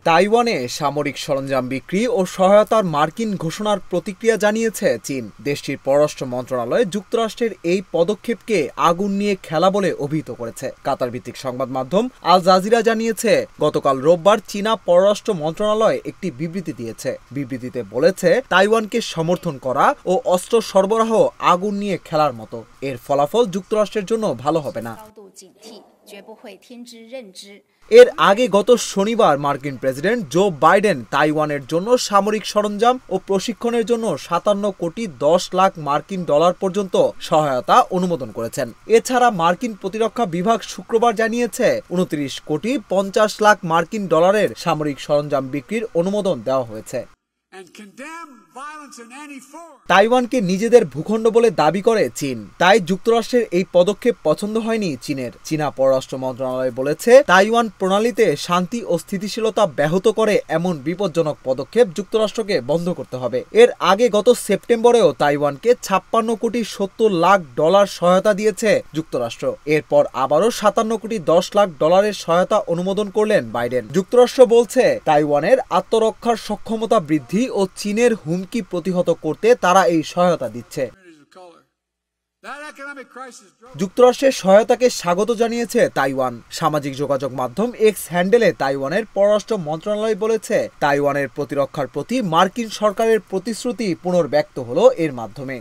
তাইওয়ানে সামরিক সরঞ্জাম বিক্রি ও সহায়তার মার্কিন ঘোষণার প্রতিক্রিয়া জানিয়েছে চীন। দেশটির পররাষ্ট্র মন্ত্রণালয় যুক্তরাষ্ট্রের এই পদক্ষেপকে আগুন নিয়ে খেলা বলে অভিহিত করেছে। কাতার ভিত্তিক সংবাদ মাধ্যম আল জাজিরা জানিয়েছে, গতকাল রোববার চীনা পররাষ্ট্র মন্ত্রণালয় একটি বিবৃতি দিয়েছে। বিবৃতিতে বলেছে, তাইওয়ানকে সমর্থন করা ও অস্ত্র সরবরাহ আগুন নিয়ে খেলার মতো। এর ফলাফল যুক্তরাষ্ট্রের জন্য ভালো হবে না। এর আগে গত শনিবার মার্কিন প্রেসিডেন্ট জো বাইডেন তাইওয়ানের জন্য সামরিক সরঞ্জাম ও প্রশিক্ষণের জন্য 57 কোটি 10 লাখ মার্কিন ডলার পর্যন্ত সহায়তা অনুমোদন করেছেন। এছাড়া মার্কিন প্রতিরক্ষা বিভাগ শুক্রবার জানিয়েছে 29 কোটি 50 লাখ মার্কিন ডলারের সামরিক সরঞ্জাম বিক্রির অনুমোদন দেওয়া হয়েছে। তাইওয়ানকে নিজেদের ভূখণ্ড বলে দাবি করে চীন, তাই যুক্তরাষ্ট্রের এই পদক্ষেপ পছন্দ হয়নি চীনের। চীনা পররাষ্ট্র মন্ত্রণালয় বলেছে, তাইওয়ান প্রণালীতে শান্তি ও স্থিতিশীলতা ব্যাহত করে এমন বিপজ্জনক পদক্ষেপ যুক্তরাষ্ট্রকে বন্ধ করতে হবে। এর আগে গত সেপ্টেম্বরেও তাইওয়ানকে 56 কোটি 70 লাখ ডলার সহায়তা দিয়েছে যুক্তরাষ্ট্র। এরপর আবারও 57 কোটি 10 লাখ ডলারের সহায়তা অনুমোদন করলেন বাইডেন। যুক্তরাষ্ট্র বলছে, তাইওয়ানের আত্মরক্ষার সক্ষমতা বৃদ্ধি ও চীনের হুমকি প্রতিহত করতে তারা এই সহায়তা দিচ্ছে। যুক্তরাষ্ট্রের সহায়তাকে স্বাগত জানিয়েছে তাইওয়ান। সামাজিক যোগাযোগ মাধ্যম এক্স হ্যান্ডেলে তাইওয়ানের পররাষ্ট্র মন্ত্রণালয় বলেছে, তাইওয়ানের প্রতিরক্ষার প্রতি মার্কিন সরকারের প্রতিশ্রুতি পুনর্ব্যক্ত হলো এর মাধ্যমে।